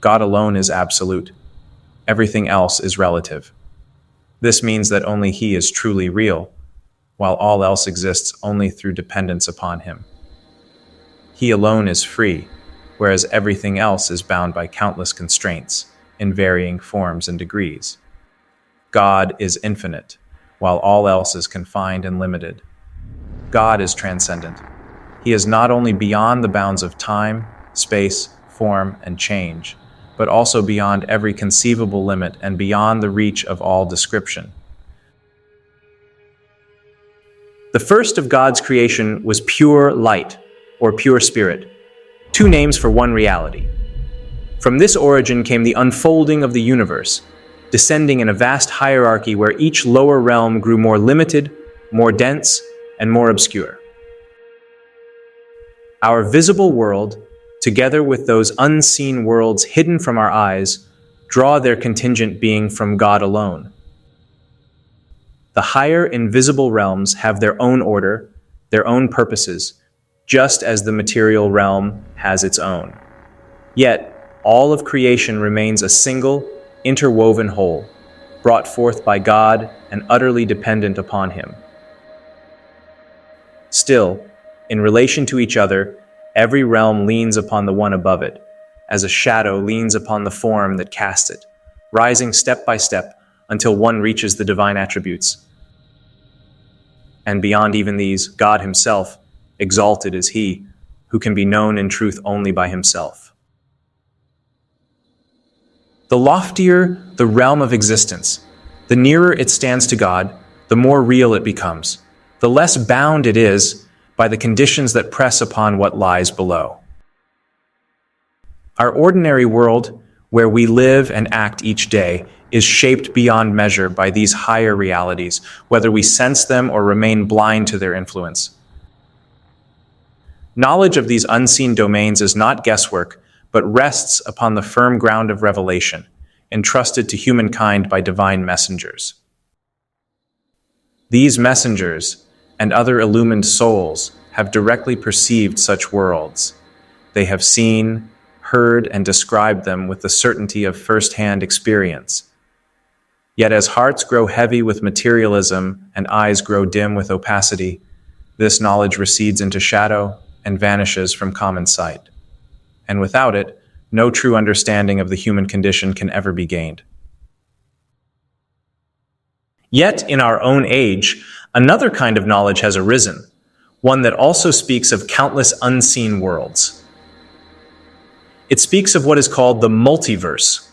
God alone is absolute. Everything else is relative. This means that only He is truly real, while all else exists only through dependence upon Him. He alone is free, whereas everything else is bound by countless constraints in varying forms and degrees. God is infinite, while all else is confined and limited. God is transcendent. He is not only beyond the bounds of time, space, form, and change, but also beyond every conceivable limit and beyond the reach of all description. The first of God's creation was pure light, or pure spirit, two names for one reality. From this origin came the unfolding of the universe, descending in a vast hierarchy where each lower realm grew more limited, more dense, and more obscure. Our visible world, together with those unseen worlds hidden from our eyes, draw their contingent being from God alone. The higher invisible realms have their own order, their own purposes, just as the material realm has its own. Yet, all of creation remains a single, interwoven whole, brought forth by God and utterly dependent upon Him. Still, in relation to each other, every realm leans upon the one above it, as a shadow leans upon the form that cast it, rising step by step until one reaches the divine attributes. And beyond even these, God Himself, exalted is He, who can be known in truth only by Himself. The loftier the realm of existence, the nearer it stands to God, the more real it becomes, the less bound it is by the conditions that press upon what lies below. Our ordinary world, where we live and act each day, is shaped beyond measure by these higher realities, whether we sense them or remain blind to their influence. Knowledge of these unseen domains is not guesswork, but rests upon the firm ground of revelation, entrusted to humankind by divine messengers. These messengers and other illumined souls have directly perceived such worlds. They have seen, heard, and described them with the certainty of first-hand experience. Yet as hearts grow heavy with materialism and eyes grow dim with opacity, this knowledge recedes into shadow and vanishes from common sight. And without it, no true understanding of the human condition can ever be gained. Yet, in our own age, another kind of knowledge has arisen, one that also speaks of countless unseen worlds. It speaks of what is called the multiverse,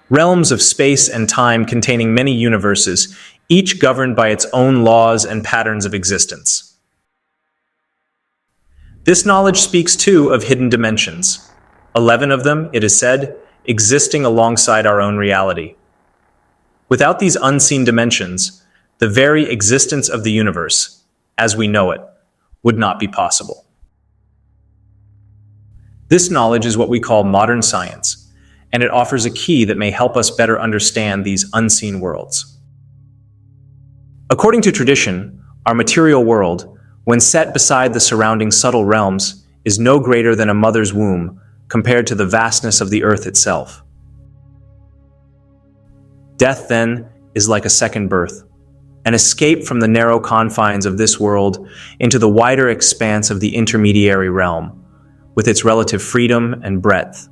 realms of space and time containing many universes, each governed by its own laws and patterns of existence. This knowledge speaks too of hidden dimensions, 11 of them, it is said, existing alongside our own reality. Without these unseen dimensions, the very existence of the universe, as we know it, would not be possible. This knowledge is what we call modern science, and it offers a key that may help us better understand these unseen worlds. According to tradition, our material world, when set beside the surrounding subtle realms, is no greater than a mother's womb compared to the vastness of the earth itself. Death, then, is like a second birth, an escape from the narrow confines of this world into the wider expanse of the intermediary realm, with its relative freedom and breadth.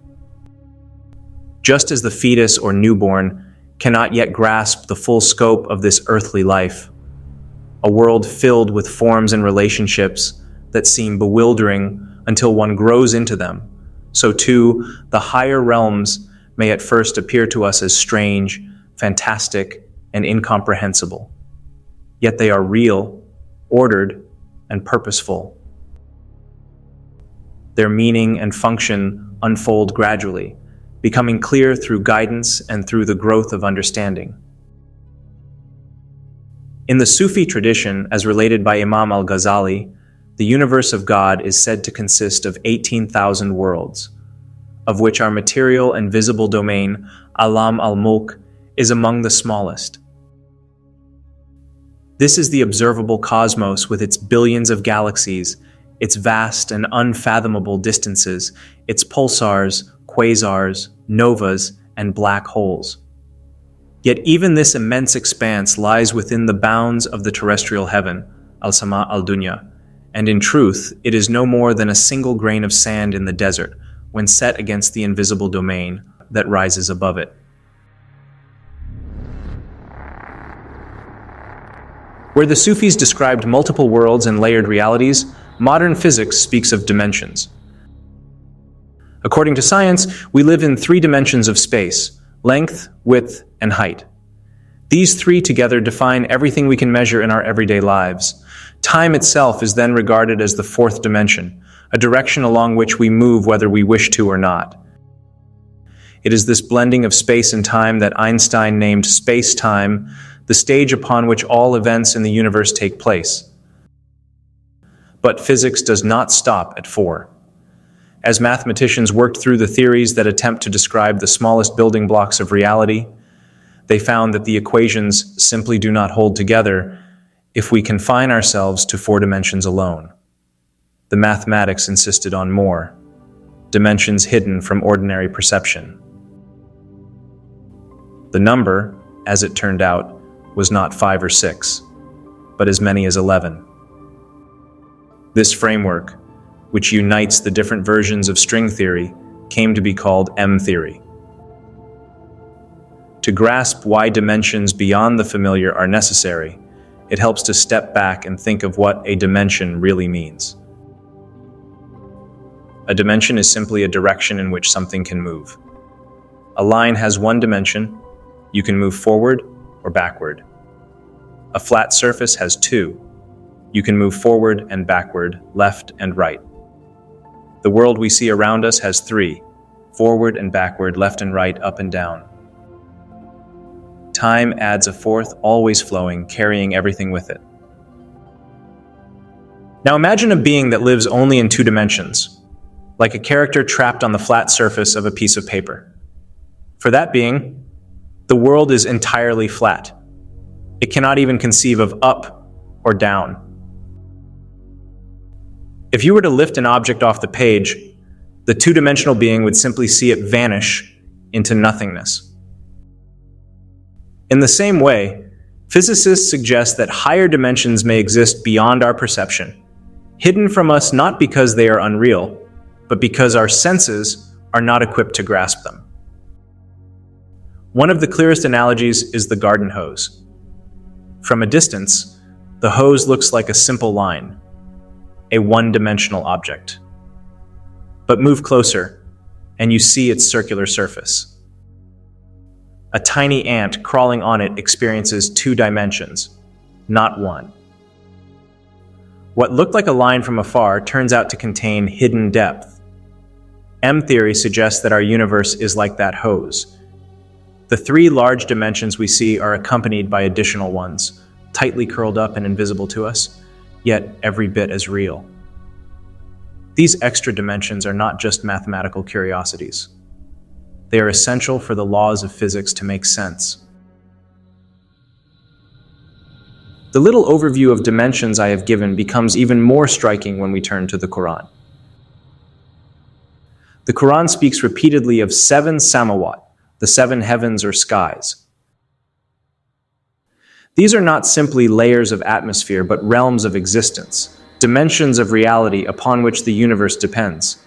Just as the fetus or newborn cannot yet grasp the full scope of this earthly life, a world filled with forms and relationships that seem bewildering until one grows into them, so too the higher realms may at first appear to us as strange, fantastic, and incomprehensible. Yet they are real, ordered, and purposeful. Their meaning and function unfold gradually, becoming clear through guidance and through the growth of understanding. In the Sufi tradition, as related by Imam al-Ghazali, the universe of God is said to consist of 18,000 worlds, of which our material and visible domain, Alam al-Mulk, is among the smallest. This is the observable cosmos with its billions of galaxies, its vast and unfathomable distances, its pulsars, quasars, novas, and black holes. Yet even this immense expanse lies within the bounds of the terrestrial heaven, al-sama al-dunya, and in truth, it is no more than a single grain of sand in the desert when set against the invisible domain that rises above it. Where the Sufis described multiple worlds and layered realities, modern physics speaks of dimensions. According to science, we live in 3 dimensions of space: length, width, and height. These 3 together define everything we can measure in our everyday lives. Time itself is then regarded as the 4th dimension, a direction along which we move whether we wish to or not. It is this blending of space and time that Einstein named space-time, the stage upon which all events in the universe take place. But physics does not stop at 4. As mathematicians worked through the theories that attempt to describe the smallest building blocks of reality, they found that the equations simply do not hold together if we confine ourselves to 4 dimensions alone. The mathematics insisted on more, dimensions hidden from ordinary perception. The number, as it turned out, was not 5 or 6, but as many as 11. This framework, which unites the different versions of string theory, came to be called M-theory. To grasp why dimensions beyond the familiar are necessary, it helps to step back and think of what a dimension really means. A dimension is simply a direction in which something can move. A line has 1 dimension. You can move forward or backward. A flat surface has 2. You can move forward and backward, left and right. The world we see around us has 3, forward and backward, left and right, up and down. Time adds a 4th, always flowing, carrying everything with it. Now imagine a being that lives only in 2 dimensions, like a character trapped on the flat surface of a piece of paper. For that being, the world is entirely flat. It cannot even conceive of up or down. If you were to lift an object off the page, the 2-dimensional being would simply see it vanish into nothingness. In the same way, physicists suggest that higher dimensions may exist beyond our perception, hidden from us not because they are unreal, but because our senses are not equipped to grasp them. One of the clearest analogies is the garden hose. From a distance, the hose looks like a simple line, a 1-dimensional object. But move closer, and you see its circular surface. A tiny ant crawling on it experiences 2 dimensions, not 1. What looked like a line from afar turns out to contain hidden depth. M-theory suggests that our universe is like that hose. The 3 large dimensions we see are accompanied by additional ones, tightly curled up and invisible to us, yet every bit as real. These extra dimensions are not just mathematical curiosities. They are essential for the laws of physics to make sense. The little overview of dimensions I have given becomes even more striking when we turn to the Quran. The Quran speaks repeatedly of 7 samawat, the 7 heavens or skies. These are not simply layers of atmosphere, but realms of existence, dimensions of reality upon which the universe depends.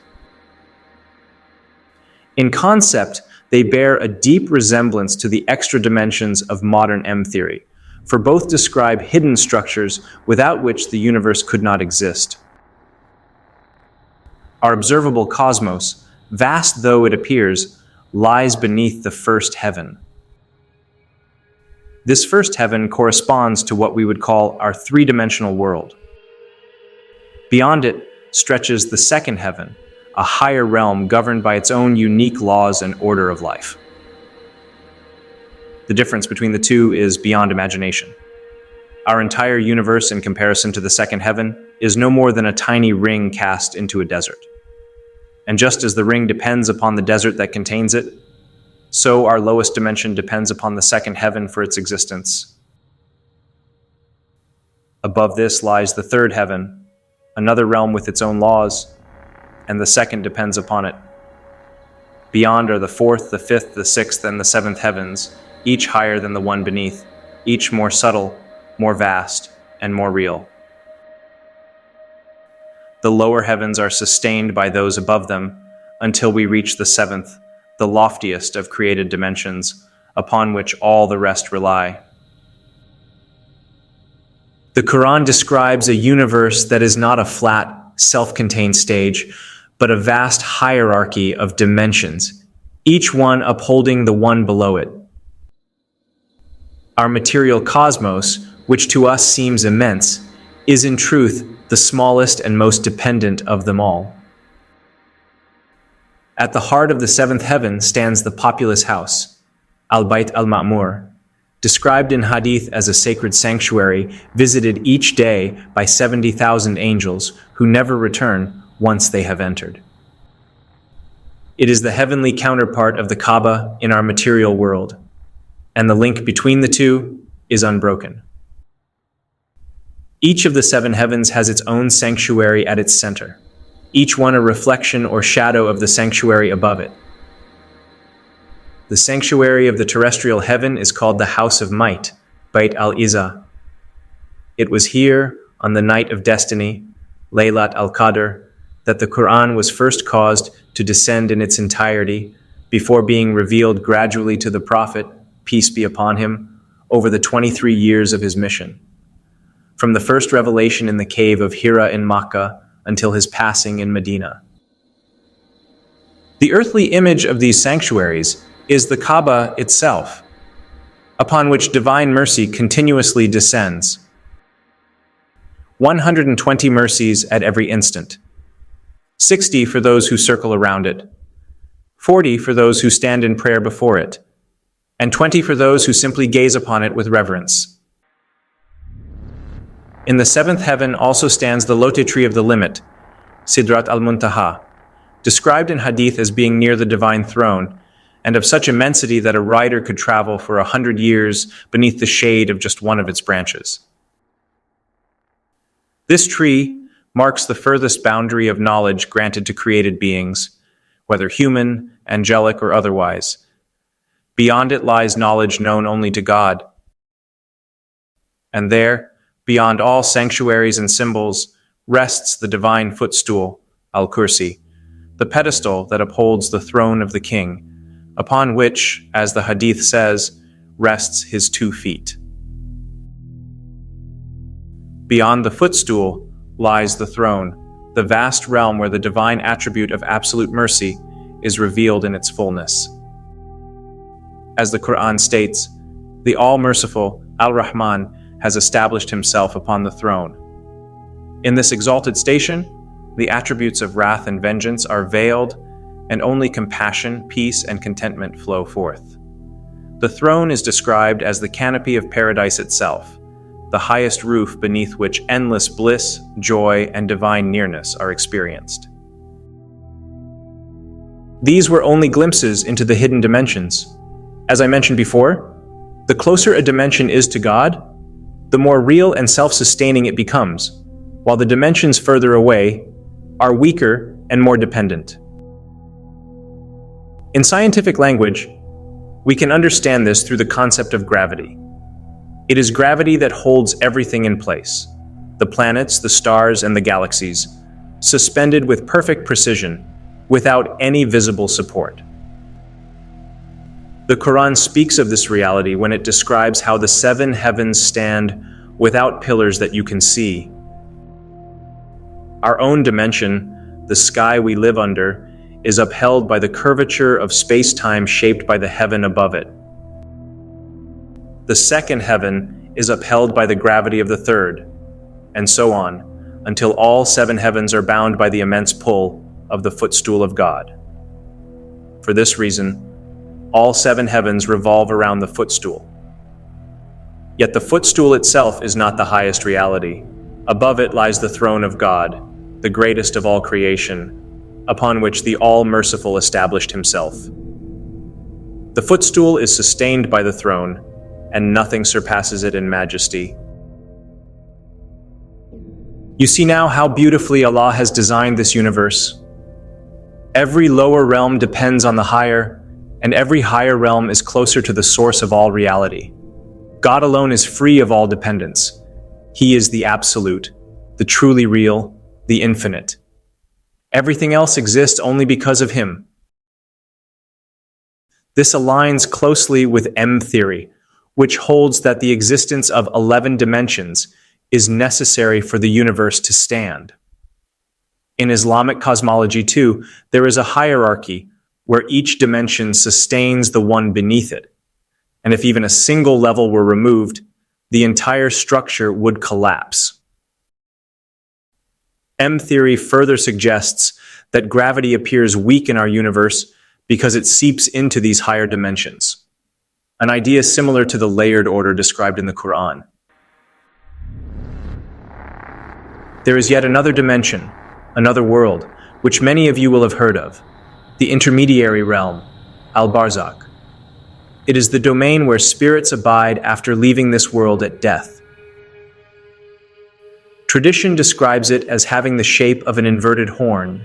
In concept, they bear a deep resemblance to the extra dimensions of modern M-theory, for both describe hidden structures without which the universe could not exist. Our observable cosmos, vast though it appears, lies beneath the first heaven. This first heaven corresponds to what we would call our 3-dimensional world. Beyond it stretches the second heaven, a higher realm governed by its own unique laws and order of life. The difference between the two is beyond imagination. Our entire universe, in comparison to the second heaven, is no more than a tiny ring cast into a desert. And just as the ring depends upon the desert that contains it, so our lowest dimension depends upon the second heaven for its existence. Above this lies the third heaven, another realm with its own laws, and the second depends upon it. Beyond are the fourth, the fifth, the sixth, and the seventh heavens, each higher than the one beneath, each more subtle, more vast, and more real. The lower heavens are sustained by those above them until we reach the seventh, the loftiest of created dimensions, upon which all the rest rely. The Quran describes a universe that is not a flat, self-contained stage, but a vast hierarchy of dimensions, each one upholding the one below it. Our material cosmos, which to us seems immense, is in truth the smallest and most dependent of them all. At the heart of the seventh heaven stands the populous house, Al-Bayt al-Ma'mur, described in Hadith as a sacred sanctuary visited each day by 70,000 angels who never return once they have entered. It is the heavenly counterpart of the Kaaba in our material world, and the link between the two is unbroken. Each of the seven heavens has its own sanctuary at its center, each one a reflection or shadow of the sanctuary above it. The sanctuary of the terrestrial heaven is called the House of Might, Bayt al-Izzah. It was here, on the night of destiny, Laylat al-Qadr, that the Quran was first caused to descend in its entirety, before being revealed gradually to the Prophet, peace be upon him, over the 23 years of his mission. From the first revelation in the cave of Hira in Makkah until his passing in Medina. The earthly image of these sanctuaries is the Kaaba itself, upon which divine mercy continuously descends. 120 mercies at every instant. 60 for those who circle around it. 40 for those who stand in prayer before it. And 20 for those who simply gaze upon it with reverence. In the seventh heaven also stands the lote tree of the limit, Sidrat al-Muntaha, described in Hadith as being near the divine throne, and of such immensity that a rider could travel for 100 years beneath the shade of just one of its branches. This tree marks the furthest boundary of knowledge granted to created beings, whether human, angelic, or otherwise. Beyond it lies knowledge known only to God. And there, beyond all sanctuaries and symbols, rests the divine footstool, Al-Kursi, the pedestal that upholds the throne of the king, upon which, as the Hadith says, rests his 2 feet. Beyond the footstool lies the throne, the vast realm where the divine attribute of absolute mercy is revealed in its fullness. As the Quran states, the All-Merciful, Al-Rahman, has established himself upon the throne. In this exalted station, the attributes of wrath and vengeance are veiled, and only compassion, peace, and contentment flow forth. The throne is described as the canopy of paradise itself, the highest roof beneath which endless bliss, joy, and divine nearness are experienced. These were only glimpses into the hidden dimensions. As I mentioned before, the closer a dimension is to God, the more real and self-sustaining it becomes, while the dimensions further away are weaker and more dependent. In scientific language, we can understand this through the concept of gravity. It is gravity that holds everything in place, the planets, the stars, and the galaxies, suspended with perfect precision, without any visible support. The Quran speaks of this reality when it describes how the 7 heavens stand without pillars that you can see. Our own dimension, the sky we live under, is upheld by the curvature of space-time shaped by the heaven above it. The second heaven is upheld by the gravity of the third, and so on, until all 7 heavens are bound by the immense pull of the footstool of God. For this reason, all 7 heavens revolve around the footstool. Yet the footstool itself is not the highest reality. Above it lies the throne of God, the greatest of all creation, upon which the All-Merciful established himself. The footstool is sustained by the throne, and nothing surpasses it in majesty. You see now how beautifully Allah has designed this universe. Every lower realm depends on the higher, and every higher realm is closer to the source of all reality. God alone is free of all dependence. He is the absolute, the truly real, the infinite. Everything else exists only because of Him. This aligns closely with M theory, which holds that the existence of 11 dimensions is necessary for the universe to stand. In Islamic cosmology, too, there is a hierarchy where each dimension sustains the one beneath it. And if even a single level were removed, the entire structure would collapse. M theory further suggests that gravity appears weak in our universe because it seeps into these higher dimensions, an idea similar to the layered order described in the Quran. There is yet another dimension, another world, which many of you will have heard of, the intermediary realm, Al-Barzakh. It is the domain where spirits abide after leaving this world at death. Tradition describes it as having the shape of an inverted horn,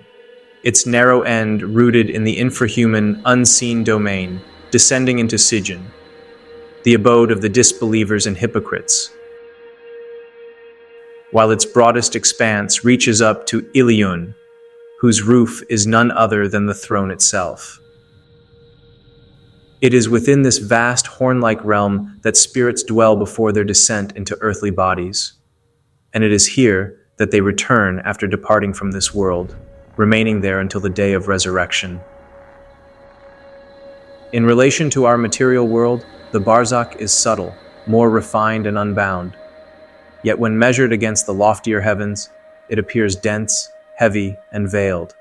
its narrow end rooted in the infrahuman, unseen domain, descending into Jinn, the abode of the disbelievers and hypocrites, while its broadest expanse reaches up to Ilion, whose roof is none other than the throne itself. It is within this vast horn-like realm that spirits dwell before their descent into earthly bodies, and it is here that they return after departing from this world, remaining there until the day of resurrection. In relation to our material world, the Barzakh is subtle, more refined and unbound. Yet when measured against the loftier heavens, it appears dense, heavy, and veiled.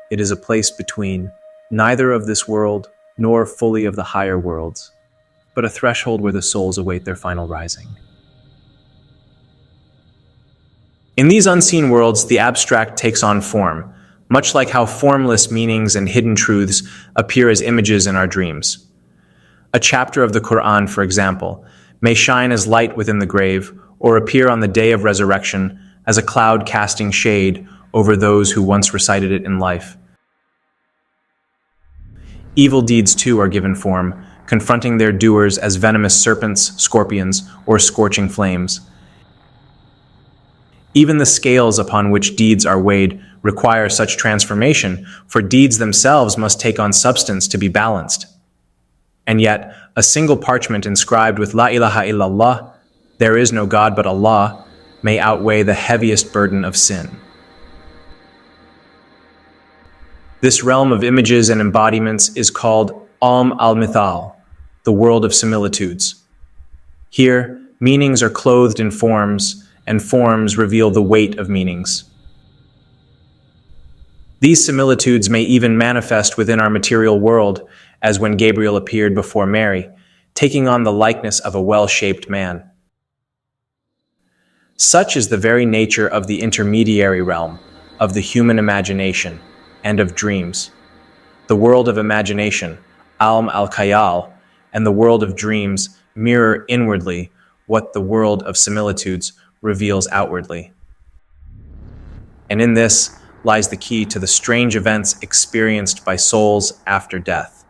It is a place between, neither of this world nor fully of the higher worlds, but a threshold where the souls await their final rising. In these unseen worlds, the abstract takes on form, much like how formless meanings and hidden truths appear as images in our dreams. A chapter of the Quran, for example, may shine as light within the grave or appear on the day of resurrection as a cloud casting shade over those who once recited it in life. Evil deeds, too, are given form, confronting their doers as venomous serpents, scorpions, or scorching flames. Even the scales upon which deeds are weighed require such transformation, for deeds themselves must take on substance to be balanced. And yet, a single parchment inscribed with La ilaha illallah, there is no God but Allah, may outweigh the heaviest burden of sin. This realm of images and embodiments is called al-Mithal, the world of similitudes. Here, meanings are clothed in forms, and forms reveal the weight of meanings. These similitudes may even manifest within our material world, as when Gabriel appeared before Mary, taking on the likeness of a well-shaped man. Such is the very nature of the intermediary realm, of the human imagination, and of dreams. The world of imagination, Alm al-Khayal, and the world of dreams mirror inwardly what the world of similitudes reveals outwardly. And in this lies the key to the strange events experienced by souls after death.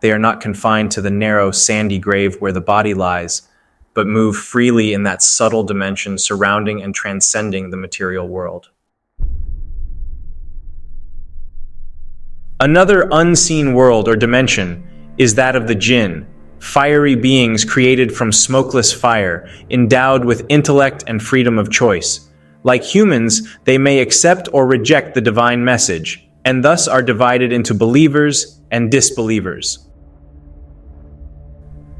They are not confined to the narrow, sandy grave where the body lies, but move freely in that subtle dimension surrounding and transcending the material world. Another unseen world or dimension is that of the Jinn, fiery beings created from smokeless fire, endowed with intellect and freedom of choice. Like humans, they may accept or reject the divine message, and thus are divided into believers and disbelievers.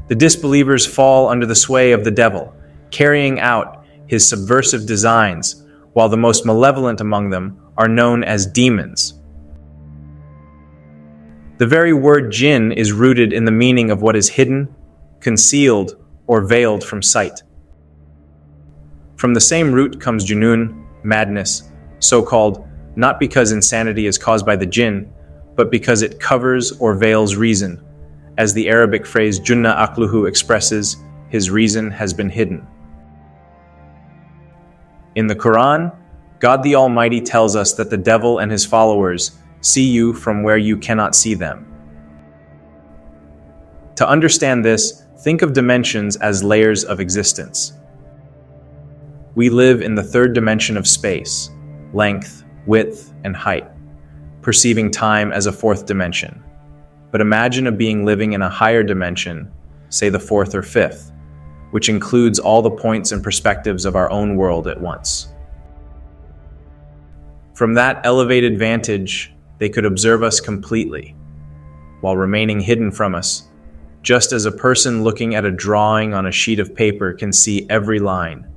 The disbelievers fall under the sway of the devil, carrying out his subversive designs, while the most malevolent among them are known as demons. The very word jinn is rooted in the meaning of what is hidden, concealed, or veiled from sight. From the same root comes junun, madness, so-called not because insanity is caused by the jinn, but because it covers or veils reason, as the Arabic phrase junna aqluhu expresses, his reason has been hidden. In the Quran, God the Almighty tells us that the devil and his followers see you from where you cannot see them. To understand this, think of dimensions as layers of existence. We live in the third dimension of space, length, width, and height, perceiving time as a fourth dimension. But imagine a being living in a higher dimension, say the fourth or fifth, which includes all the points and perspectives of our own world at once. From that elevated vantage, they could observe us completely, while remaining hidden from us, just as a person looking at a drawing on a sheet of paper can see every line,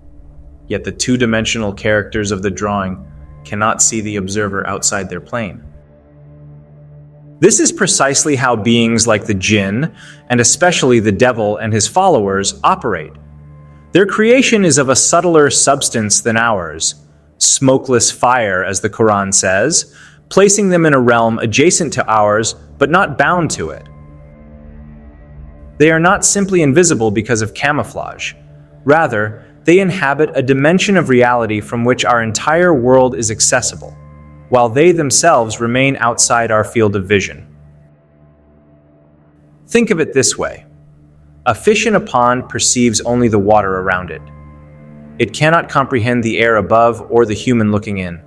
yet the two-dimensional characters of the drawing cannot see the observer outside their plane. This is precisely how beings like the Jinn, and especially the devil and his followers, operate. Their creation is of a subtler substance than ours, smokeless fire, as the Quran says, placing them in a realm adjacent to ours, but not bound to it. They are not simply invisible because of camouflage. Rather, they inhabit a dimension of reality from which our entire world is accessible, while they themselves remain outside our field of vision. Think of it this way. A fish in a pond perceives only the water around it. It cannot comprehend the air above or the human looking in.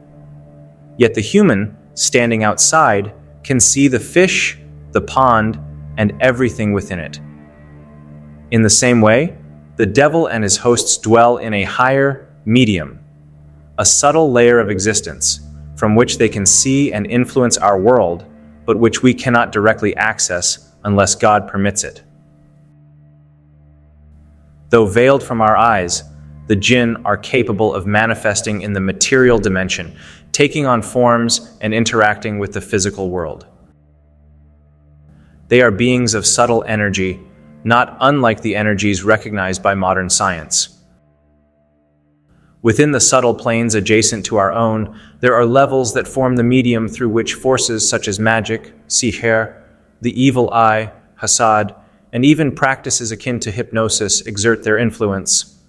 Yet the human, standing outside, can see the fish, the pond, and everything within it. In the same way, the devil and his hosts dwell in a higher medium, a subtle layer of existence, from which they can see and influence our world, but which we cannot directly access unless God permits it. Though veiled from our eyes, the Jinn are capable of manifesting in the material dimension, taking on forms and interacting with the physical world. They are beings of subtle energy, not unlike the energies recognized by modern science. Within the subtle planes adjacent to our own, there are levels that form the medium through which forces such as magic, sihr, the evil eye, hasad, and even practices akin to hypnosis exert their influence.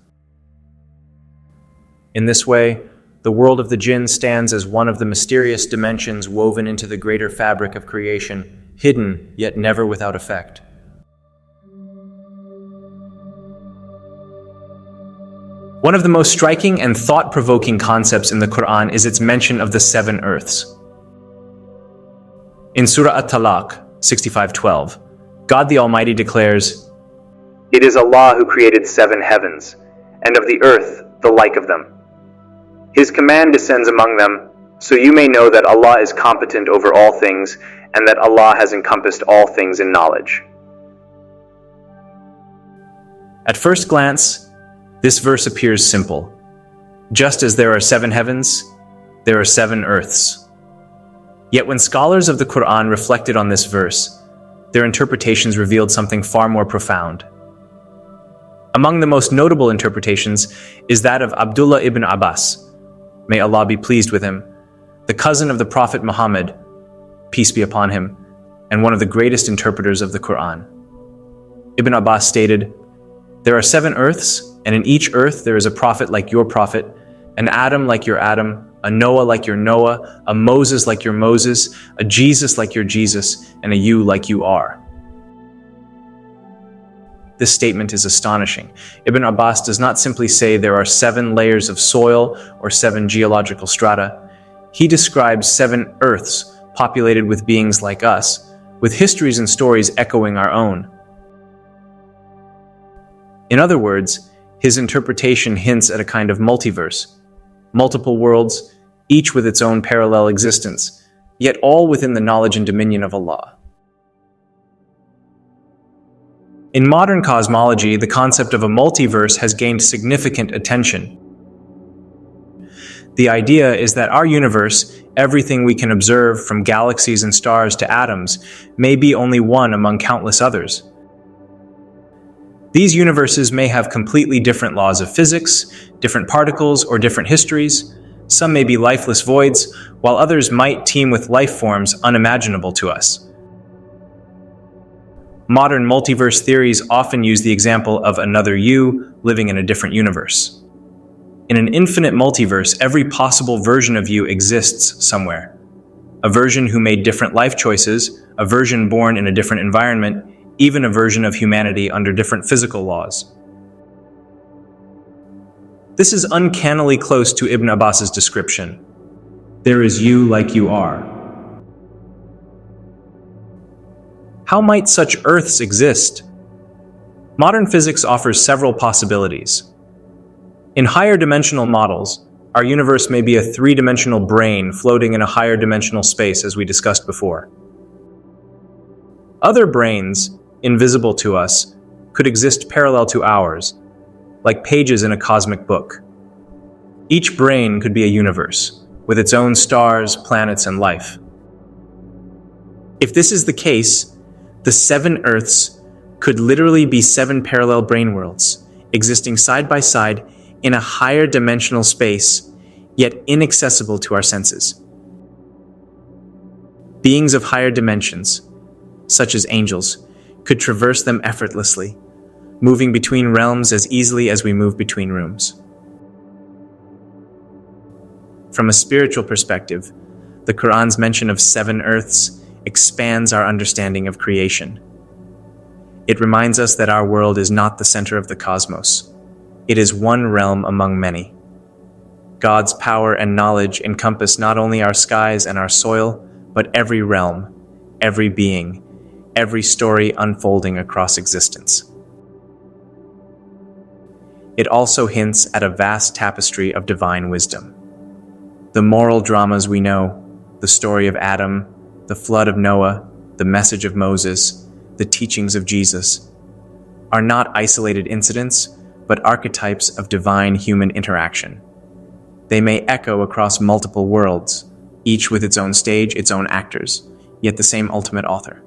In this way, the world of the Jinn stands as one of the mysterious dimensions woven into the greater fabric of creation, hidden yet never without effect. One of the most striking and thought-provoking concepts in the Quran is its mention of the seven earths. In Surah At-Talaq 65:12, God the Almighty declares, "It is Allah who created seven heavens, and of the earth the like of them. His command descends among them, so you may know that Allah is competent over all things, and that Allah has encompassed all things in knowledge." At first glance, this verse appears simple. Just as there are seven heavens, there are seven earths. Yet when scholars of the Quran reflected on this verse, their interpretations revealed something far more profound. Among the most notable interpretations is that of Abdullah ibn Abbas, may Allah be pleased with him, the cousin of the Prophet Muhammad, peace be upon him, and one of the greatest interpreters of the Quran. Ibn Abbas stated, "There are seven earths, and in each earth there is a prophet like your prophet, an Adam like your Adam, a Noah like your Noah, a Moses like your Moses, a Jesus like your Jesus, and a you like you are." This statement is astonishing. Ibn Abbas does not simply say there are seven layers of soil or seven geological strata. He describes seven earths populated with beings like us, with histories and stories echoing our own. In other words, his interpretation hints at a kind of multiverse, multiple worlds, each with its own parallel existence, yet all within the knowledge and dominion of Allah. In modern cosmology, the concept of a multiverse has gained significant attention. The idea is that our universe, everything we can observe from galaxies and stars to atoms, may be only one among countless others. These universes may have completely different laws of physics, different particles, or different histories. Some may be lifeless voids, while others might teem with life forms unimaginable to us. Modern multiverse theories often use the example of another you living in a different universe. In an infinite multiverse, every possible version of you exists somewhere. a version who made different life choices, a version born in a different environment, even a version of humanity under different physical laws. This is uncannily close to Ibn Abbas's description. There is you like you are. How might such Earths exist? Modern physics offers several possibilities. In higher dimensional models, our universe may be a three-dimensional brain floating in a higher dimensional space, as we discussed before. Other brains, invisible to us, could exist parallel to ours, like pages in a cosmic book. Each brain could be a universe, with its own stars, planets, and life. If this is the case, the 7 Earths could literally be 7 parallel brain worlds, existing side by side in a higher dimensional space, yet inaccessible to our senses. Beings of higher dimensions, such as angels, could traverse them effortlessly, moving between realms as easily as we move between rooms. From a spiritual perspective, the Quran's mention of 7 Earths expands our understanding of creation. It reminds us that our world is not the center of the cosmos. It is one realm among many. God's power and knowledge encompass not only our skies and our soil, but every realm, every being, every story unfolding across existence. It also hints at a vast tapestry of divine wisdom. The moral dramas we know, the story of Adam, the flood of Noah, the message of Moses, the teachings of Jesus, are not isolated incidents, but archetypes of divine human interaction. They may echo across multiple worlds, each with its own stage, its own actors, yet the same ultimate author.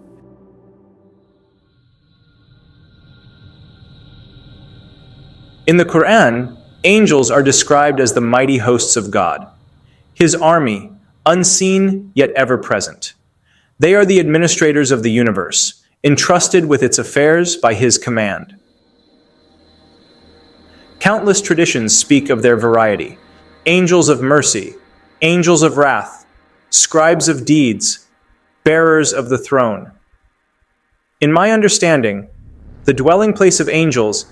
In the Quran, angels are described as the mighty hosts of God, His army, unseen yet ever present. They are the administrators of the universe, entrusted with its affairs by His command. Countless traditions speak of their variety: angels of mercy, angels of wrath, scribes of deeds, bearers of the throne. In my understanding, the dwelling place of angels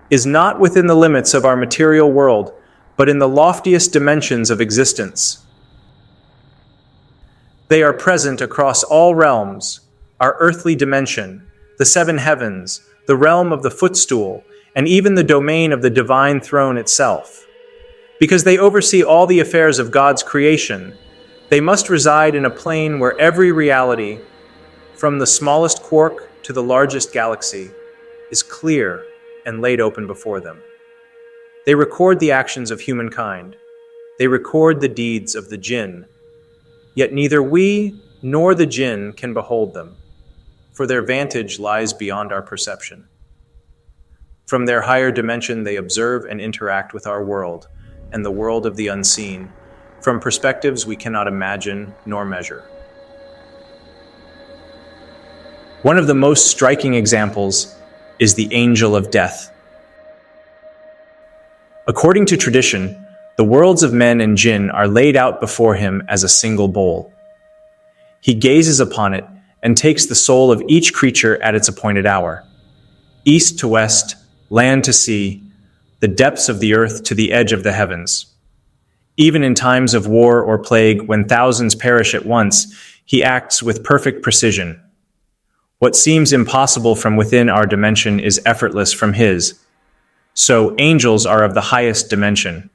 is not within the limits of our material world, but in the loftiest dimensions of existence. They are present across all realms, our earthly dimension, the 7 heavens, the realm of the Footstool, and even the domain of the divine throne itself. Because they oversee all the affairs of God's creation, they must reside in a plane where every reality, from the smallest quark to the largest galaxy, is clear and laid open before them. They record the actions of humankind. They record the deeds of the Jinn. Yet neither we nor the Jinn can behold them, for their vantage lies beyond our perception. From their higher dimension, they observe and interact with our world and the world of the unseen, from perspectives we cannot imagine nor measure. One of the most striking examples is the angel of death. According to tradition, the worlds of men and jinn are laid out before him as a single bowl. He gazes upon it and takes the soul of each creature at its appointed hour. East to west, land to sea, the depths of the earth to the edge of the heavens. Even in times of war or plague, when thousands perish at once, he acts with perfect precision. What seems impossible from within our dimension is effortless from his. So angels are of the highest dimension.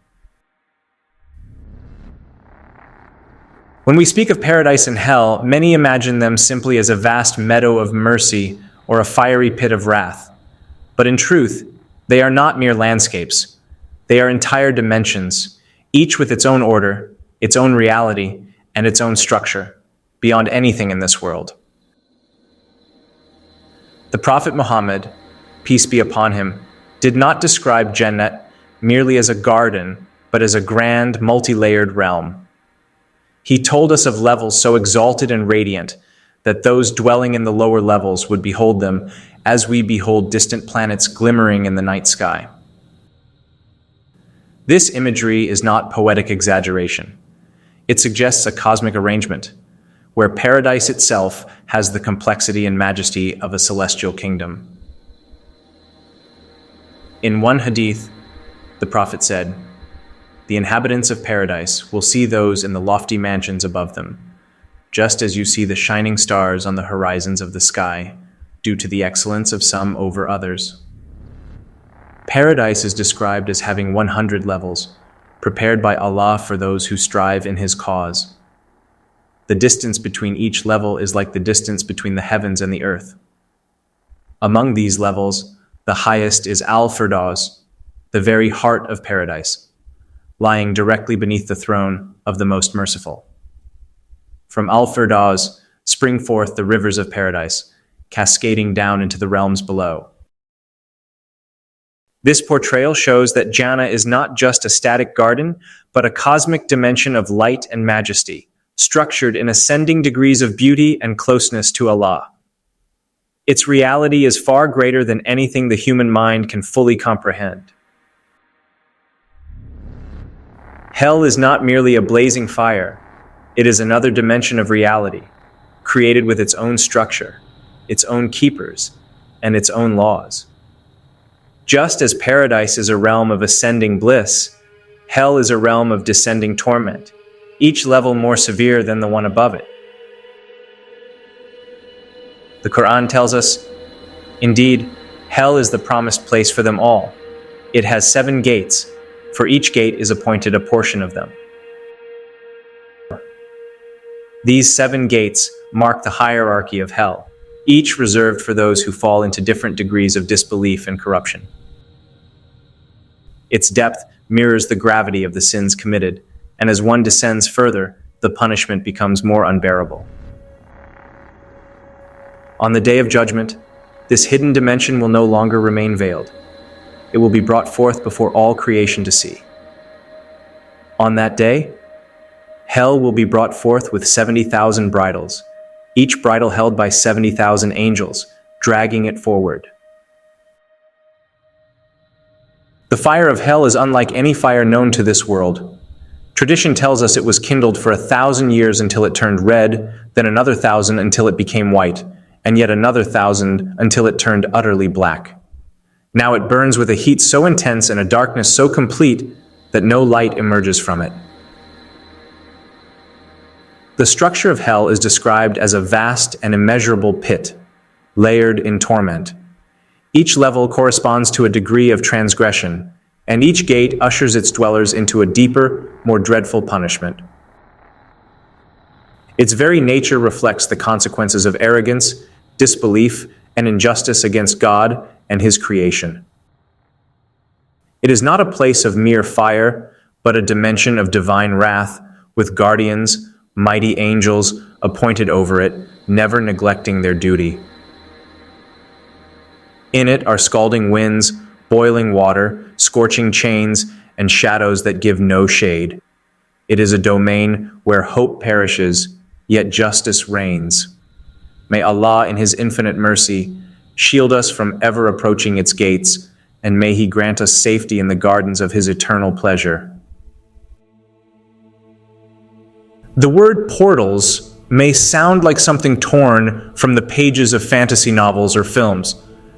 When we speak of paradise and hell, many imagine them simply as a vast meadow of mercy or a fiery pit of wrath. But in truth, they are not mere landscapes. They are entire dimensions, each with its own order, its own reality, and its own structure, beyond anything in this world. The Prophet Muhammad, peace be upon him, did not describe Jannat merely as a garden, but as a grand, multi-layered realm. He told us of levels so exalted and radiant that those dwelling in the lower levels would behold them as we behold distant planets glimmering in the night sky. This imagery is not poetic exaggeration. It suggests a cosmic arrangement, where paradise itself has the complexity and majesty of a celestial kingdom. In one hadith, the Prophet said, "The inhabitants of paradise will see those in the lofty mansions above them, just as you see the shining stars on the horizons of the sky, due to the excellence of some over others." Paradise is described as having 100 levels, prepared by Allah for those who strive in His cause. The distance between each level is like the distance between the heavens and the earth. Among these levels, the highest is Al-Firdaus, the very heart of paradise, lying directly beneath the throne of the Most Merciful. From Al-Firdaus spring forth the rivers of paradise, cascading down into the realms below. This portrayal shows that Jannah is not just a static garden, but a cosmic dimension of light and majesty, structured in ascending degrees of beauty and closeness to Allah. Its reality is far greater than anything the human mind can fully comprehend. Hell is not merely a blazing fire. It is another dimension of reality, created with its own structure, its own keepers, and its own laws. Just as paradise is a realm of ascending bliss, hell is a realm of descending torment, each level more severe than the one above it. The Quran tells us, "Indeed, hell is the promised place for them all. It has 7 gates. For each gate is appointed a portion of them." These 7 gates mark the hierarchy of hell, each reserved for those who fall into different degrees of disbelief and corruption. Its depth mirrors the gravity of the sins committed, and as one descends further, the punishment becomes more unbearable. On the day of judgment, this hidden dimension will no longer remain veiled. It will be brought forth before all creation to see. On that day, hell will be brought forth with 70,000 bridles, each bridle held by 70,000 angels, dragging it forward. The fire of hell is unlike any fire known to this world. Tradition tells us it was kindled for 1,000 years until it turned red, then another 1,000 until it became white, and yet another 1,000 until it turned utterly black. Now it burns with a heat so intense and a darkness so complete that no light emerges from it. The structure of hell is described as a vast and immeasurable pit, layered in torment. Each level corresponds to a degree of transgression, and each gate ushers its dwellers into a deeper, more dreadful punishment. Its very nature reflects the consequences of arrogance, disbelief, and injustice against God and His creation. It is not a place of mere fire, but a dimension of divine wrath, with guardians, mighty angels appointed over it, never neglecting their duty. In it are scalding winds, boiling water, scorching chains, and shadows that give no shade. It is a domain where hope perishes, yet justice reigns. May Allah, in His infinite mercy, shield us from ever approaching its gates, and may He grant us safety in the gardens of His eternal pleasure. The word portals may sound like something torn from the pages of fantasy novels or films,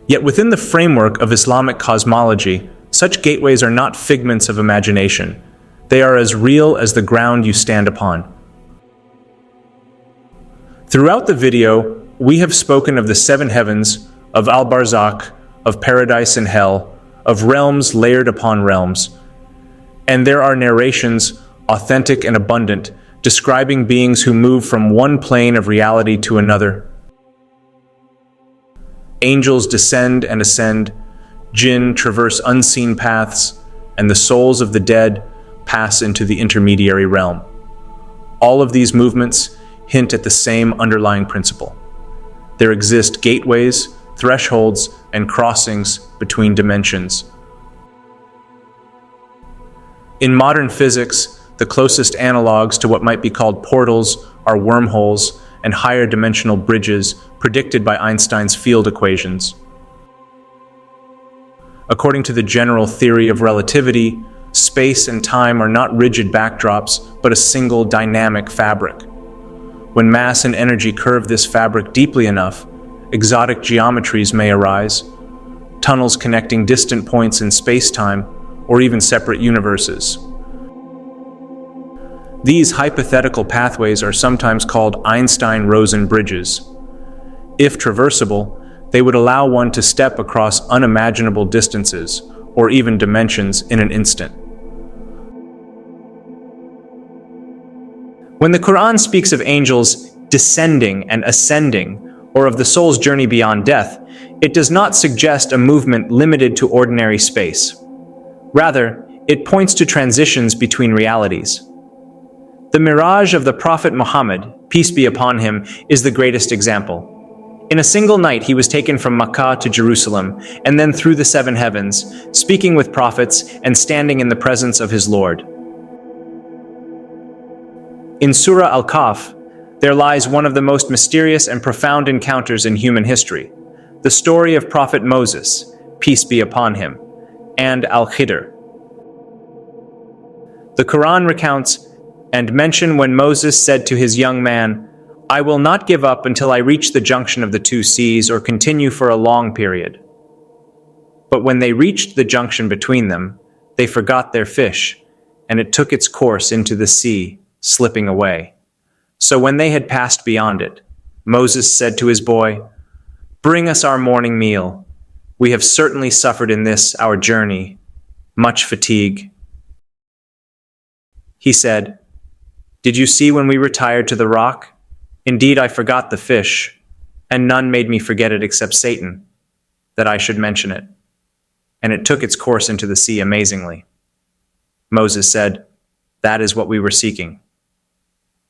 yet within the framework of Islamic cosmology, such gateways are not figments of imagination. They are as real as the ground you stand upon. Throughout the video, we have spoken of the 7 heavens, of Al-Barzakh, of paradise and hell, of realms layered upon realms. And there are narrations, authentic and abundant, describing beings who move from one plane of reality to another. Angels descend and ascend, Jinn traverse unseen paths, and the souls of the dead pass into the intermediary realm. All of these movements hint at the same underlying principle. There exist gateways, thresholds, and crossings between dimensions. In modern physics, the closest analogs to what might be called portals are wormholes and higher dimensional bridges predicted by Einstein's field equations. According to the general theory of relativity, space and time are not rigid backdrops, but a single dynamic fabric. When mass and energy curve this fabric deeply enough, exotic geometries may arise, tunnels connecting distant points in space-time, or even separate universes. These hypothetical pathways are sometimes called Einstein-Rosen bridges. If traversable, they would allow one to step across unimaginable distances, or even dimensions, in an instant. When the Quran speaks of angels descending and ascending, or of the soul's journey beyond death, it does not suggest a movement limited to ordinary space. Rather, it points to transitions between realities. The Miraj of the Prophet Muhammad, peace be upon him, is the greatest example. In a single night, he was taken from Makkah to Jerusalem, and then through the seven heavens, speaking with prophets and standing in the presence of his Lord. In Surah Al-Kahf, there lies one of the most mysterious and profound encounters in human history, the story of Prophet Moses, peace be upon him, and Al-Khidr. The Quran recounts and mentions when Moses said to his young man, "I will not give up until I reach the junction of the two seas or continue for a long period." But when they reached the junction between them, they forgot their fish, and it took its course into the sea, slipping away. So when they had passed beyond it, Moses said to his boy, "Bring us our morning meal. We have certainly suffered in this, our journey, much fatigue." He said, "Did you see when we retired to the rock? Indeed, I forgot the fish, and none made me forget it except Satan, that I should mention it. And it took its course into the sea amazingly." Moses said, "That is what we were seeking."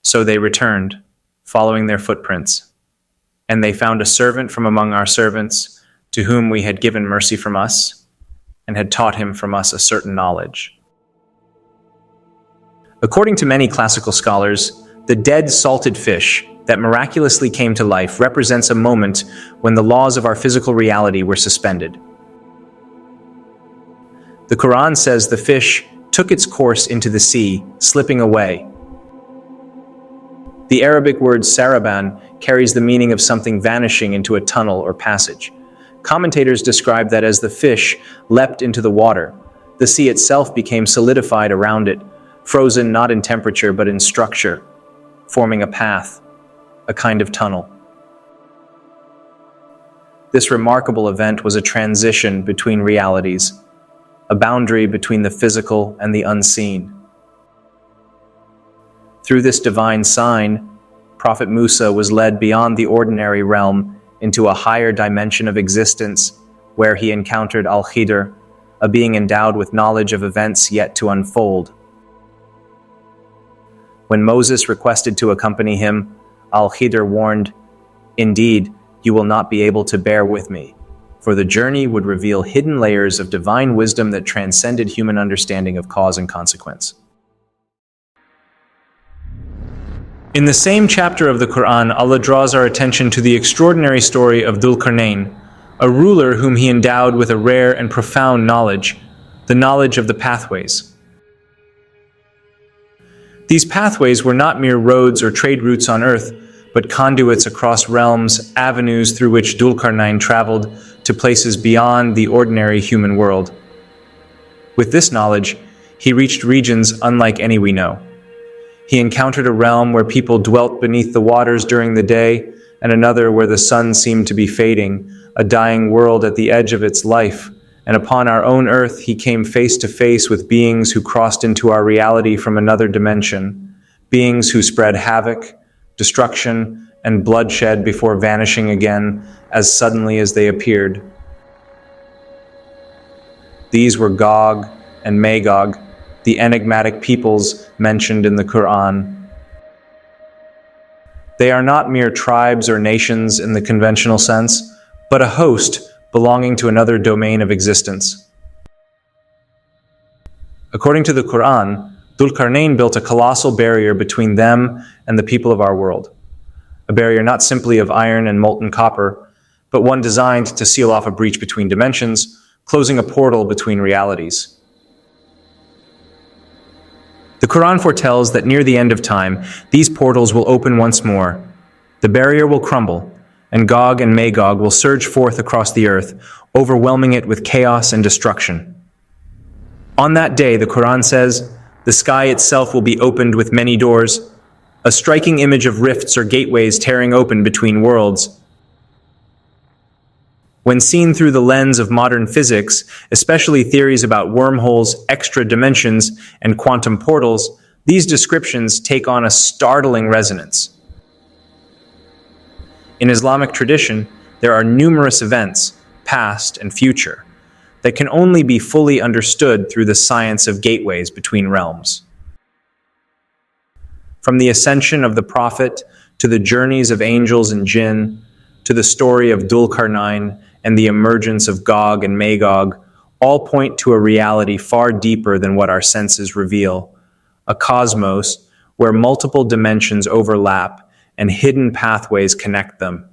So they returned, following their footprints, and they found a servant from among our servants, to whom we had given mercy from us, and had taught him from us a certain knowledge. According to many classical scholars, the dead salted fish that miraculously came to life represents a moment when the laws of our physical reality were suspended. The Quran says the fish took its course into the sea, slipping away. The Arabic word saraban carries the meaning of something vanishing into a tunnel or passage. Commentators describe that as the fish leapt into the water, the sea itself became solidified around it, frozen not in temperature but in structure, forming a path, a kind of tunnel. This remarkable event was a transition between realities, a boundary between the physical and the unseen. Through this divine sign, Prophet Musa was led beyond the ordinary realm into a higher dimension of existence, where he encountered Al-Khidr, a being endowed with knowledge of events yet to unfold. When Moses requested to accompany him, Al-Khidr warned, "Indeed, you will not be able to bear with me, for the journey would reveal hidden layers of divine wisdom that transcended human understanding of cause and consequence." In the same chapter of the Quran, Allah draws our attention to the extraordinary story of Dhul Qarnayn, a ruler whom he endowed with a rare and profound knowledge, the knowledge of the pathways. These pathways were not mere roads or trade routes on earth, but conduits across realms, avenues through which Dhul Qarnayn traveled to places beyond the ordinary human world. With this knowledge, he reached regions unlike any we know. He encountered a realm where people dwelt beneath the waters during the day, and another where the sun seemed to be fading, a dying world at the edge of its life. And upon our own earth, he came face to face with beings who crossed into our reality from another dimension, beings who spread havoc, destruction, and bloodshed before vanishing again as suddenly as they appeared. These were Gog and Magog, the enigmatic peoples mentioned in the Quran. They are not mere tribes or nations in the conventional sense, but a host belonging to another domain of existence. According to the Quran, Dhul Qarnayn built a colossal barrier between them and the people of our world. A barrier not simply of iron and molten copper, but one designed to seal off a breach between dimensions, closing a portal between realities. The Quran foretells that near the end of time, these portals will open once more. The barrier will crumble, and Gog and Magog will surge forth across the earth, overwhelming it with chaos and destruction. On that day, the Quran says, the sky itself will be opened with many doors, a striking image of rifts or gateways tearing open between worlds. When seen through the lens of modern physics, especially theories about wormholes, extra dimensions, and quantum portals, these descriptions take on a startling resonance. In Islamic tradition, there are numerous events, past and future, that can only be fully understood through the science of gateways between realms. From the ascension of the Prophet, to the journeys of angels and Jinn, to the story of Dhul Qarnayn and the emergence of Gog and Magog, all point to a reality far deeper than what our senses reveal, a cosmos where multiple dimensions overlap and hidden pathways connect them.